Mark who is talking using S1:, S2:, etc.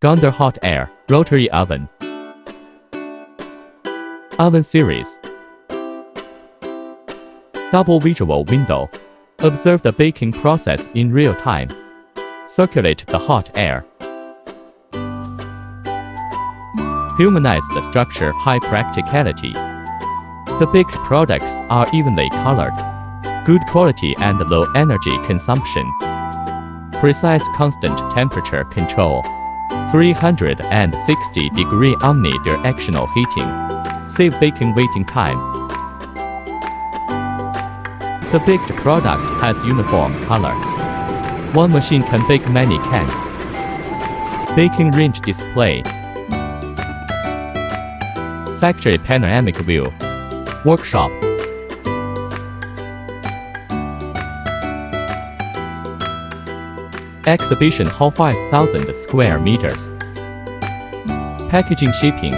S1: Gonder hot air, rotary oven. Oven series. Double visual window. Observe the baking process in real time. Circulate the hot air. Humanize the structure, high practicality. The baked products are evenly colored. Good quality and low energy consumption. Precise constant temperature control. 360-degree omnidirectional heating. Save baking waiting time. The baked product has uniform color. One machine can bake many cans. Baking range display. Factory panoramic view. Workshop. Exhibition hall 5,000 square meters. Packaging shipping.